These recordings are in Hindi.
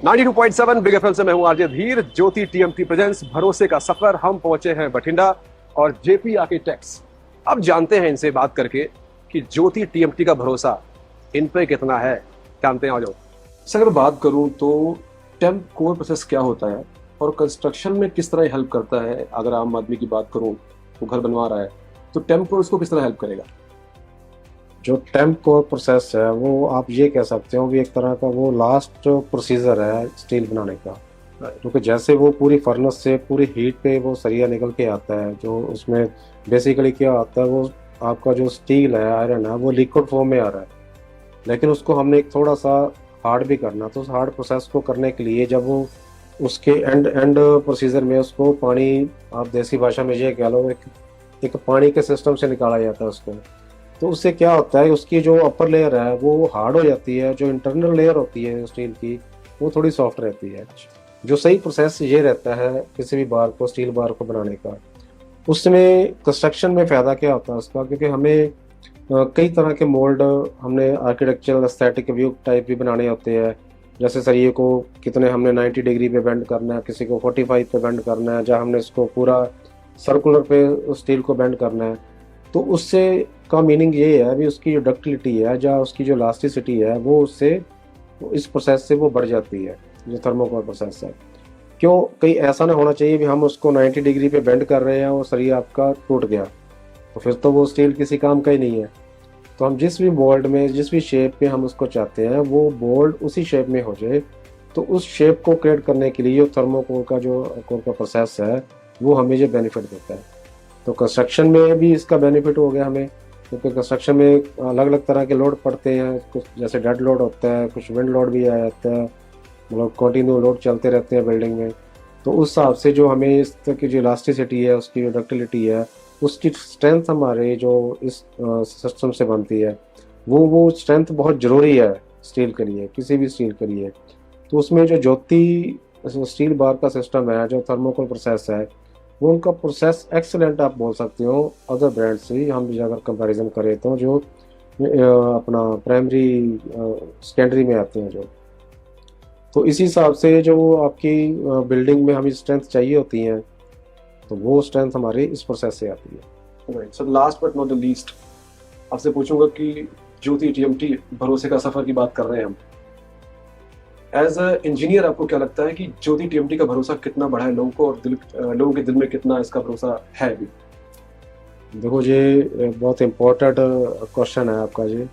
92.7 बिग एफएम से मैं हूं आरजे धीर। ज्योति टीएमटी प्रेजेंस भरोसे का सफर। हम पहुंचे हैं बठिंडा और जेपी आर्किटेक्ट्स। अब जानते हैं इनसे बात करके कि ज्योति टीएमटी का भरोसा इन पे कितना है। जानते हैं। आ जाओ सर, अगर बात करूं तो टेम्प कोर प्रोसेस क्या होता है और कंस्ट्रक्शन में किस तरह हेल्प करता है। अगर आम आदमी की बात करूं तो घर बनवा रहा है तो टेम्प कोर उसको किस तरह हेल्प करेगा। जो टेम्प कोर प्रोसेस है वो आप ये कह सकते हो भी एक तरह का वो लास्ट प्रोसीजर है स्टील बनाने का। क्योंकि जैसे वो पूरी फर्नेस से पूरी हीट पे वो सरिया निकल के आता है, जो उसमें बेसिकली क्या आता है, वो आपका जो स्टील है, आयरन है, वो लिक्विड फॉर्म में आ रहा है। लेकिन उसको हमने एक थोड़ा सा हार्ड भी करना, तो उस हार्ड प्रोसेस को करने के लिए जब वो उसके एंड प्रोसीजर में उसको पानी, आप देसी भाषा में ये कह लो, एक पानी के सिस्टम से निकाला जाता है उसको। तो उससे क्या होता है, उसकी जो अपर लेयर है वो हार्ड हो जाती है, जो इंटरनल लेयर होती है स्टील की वो थोड़ी सॉफ्ट रहती है। जो सही प्रोसेस ये रहता है किसी भी बार को, स्टील बार को बनाने का, उसमें कंस्ट्रक्शन में फ़ायदा क्या होता है उसका, क्योंकि हमें कई तरह के मोल्ड, हमने आर्किटेक्चरल एस्थेटिक व्यू टाइप भी बनाने होते हैं। जैसे सरिये को कितने हमने 90 डिग्री पे बेंड करना है, किसी को 45 पे बेंड करना है, जहाँ हमने इसको पूरा सर्कुलर पे स्टील को बेंड करना है। तो उससे का मीनिंग ये है अभी उसकी जो डक्टिलिटी है, या उसकी जो इलास्टिसिटी है, वो उससे इस प्रोसेस से वो बढ़ जाती है, जो थर्मोकोल प्रोसेस है। क्यों, कहीं ऐसा ना होना चाहिए भी हम उसको 90 डिग्री पे बेंड कर रहे हैं और सरिया आपका टूट गया, तो फिर तो वो स्टील किसी काम का ही नहीं है। तो हम जिस भी मोल्ड में, जिस भी शेप में हम उसको चाहते हैं, वो मोल्ड उसी शेप में हो जाए। तो उस शेप को क्रिएट करने के लिए जो थर्मोकोल का जो कोर का प्रोसेस है वो हमें जो बेनिफिट देता है। तो कंस्ट्रक्शन में भी इसका बेनिफिट हो गया हमें, क्योंकि कंस्ट्रक्शन में अलग अलग तरह के लोड पड़ते हैं। कुछ जैसे डेड लोड होता है, कुछ विंड लोड भी आ जाता है, मतलब कंटिन्यू लोड चलते रहते हैं बिल्डिंग में। तो उस हिसाब से जो हमें इस तरह की जो इलास्टिसिटी है, उसकी जो डक्टिलिटी है, उसकी स्ट्रेंथ हमारे जो इस सिस्टम से बनती है, वो स्ट्रेंथ बहुत ज़रूरी है स्टील के लिए, किसी भी स्टील के लिए। तो उसमें जो ज्योति स्टील बार का सिस्टम है, जो थर्मोकोल प्रोसेस है, वो उनका प्रोसेस एक्सीलेंट आप बोल सकते हो अदर ब्रांड से। हम भी अगर कंपैरिजन करें तो जो अपना प्राइमरी सेकेंडरी में आते हैं जो, तो इसी हिसाब से जो आपकी बिल्डिंग में हमें स्ट्रेंथ चाहिए होती हैं, तो वो स्ट्रेंथ हमारी इस प्रोसेस से आती है। Right sir, last but not the least आपसे पूछूंगा कि ज्योति टीएमटी भरोसे का सफर की बात कर रहे हैं हम। एज अ इंजीनियर आपको क्या लगता है कि ज्योति टीएमटी का भरोसा कितना बढ़ा है लोगों को, और लोगों के दिल में कितना इसका भरोसा है अभी। देखो, ये बहुत इम्पोर्टेंट क्वेश्चन है आपका जी,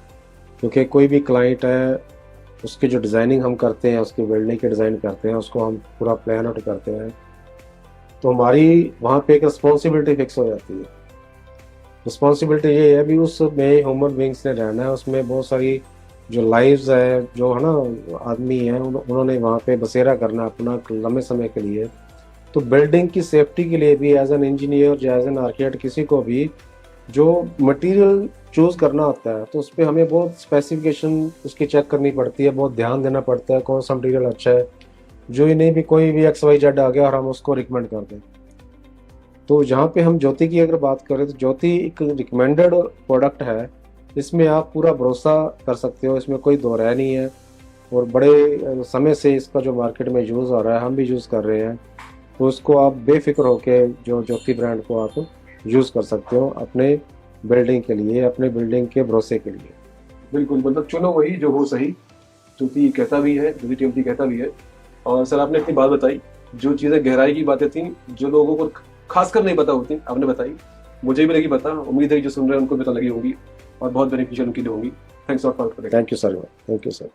क्योंकि कोई भी क्लाइंट है, उसकी जो डिज़ाइनिंग हम करते हैं, उसकी बिल्डिंग की डिज़ाइन करते हैं, उसको हम पूरा प्लान आउट करते हैं, तो हमारी वहाँ पे एक रिस्पॉन्सिबिलिटी फिक्स हो जाती है। रिस्पॉन्सिबिलिटी ये है भी उसमें ह्यूमन बींग्स ने रहना है, उसमें बहुत सारी जो लाइव्स है, जो है ना आदमी है, उन्होंने वहाँ पे बसेरा करना अपना लंबे समय के लिए। तो बिल्डिंग की सेफ्टी के लिए भी एज एन इंजीनियर या एज एन आर्किटेक्ट किसी को भी जो मटेरियल चूज़ करना होता है, तो उस पर हमें बहुत स्पेसिफिकेशन उसकी चेक करनी पड़ती है, बहुत ध्यान देना पड़ता है कौन सा मटेरियल अच्छा है। जो ही नहीं भी कोई भी XYZ आ गया और हम उसको रिकमेंड कर दें। तो जहाँ पे हम ज्योति की अगर बात करें तो ज्योति एक रिकमेंडेड प्रोडक्ट है, इसमें आप पूरा भरोसा कर सकते हो, इसमें कोई दो राय नहीं है। और बड़े समय से इसका जो मार्केट में यूज़ हो रहा है, हम भी यूज़ कर रहे हैं, तो उसको आप बेफिक्र होके जो ज्योति ब्रांड को आप यूज़ कर सकते हो अपने बिल्डिंग के लिए, अपने बिल्डिंग के भरोसे के लिए। बिल्कुल, मतलब चुनो वही जो हो सही। ज्योति कहता भी है, ज्योति टीएमटी कहता भी है। और सर आपने इतनी बात बताई, जो चीज़ें गहराई की बातें थी, जो लोगों को खासकर नहीं पता होती, आपने बताई। मुझे भी लगी पता, उम्मीद है जो सुन रहे हैं उनको भी पता लगी होगी और बहुत बेनिफिशियल उनकी लिए होगी। Thanks for it. Thank you sir, thank you sir.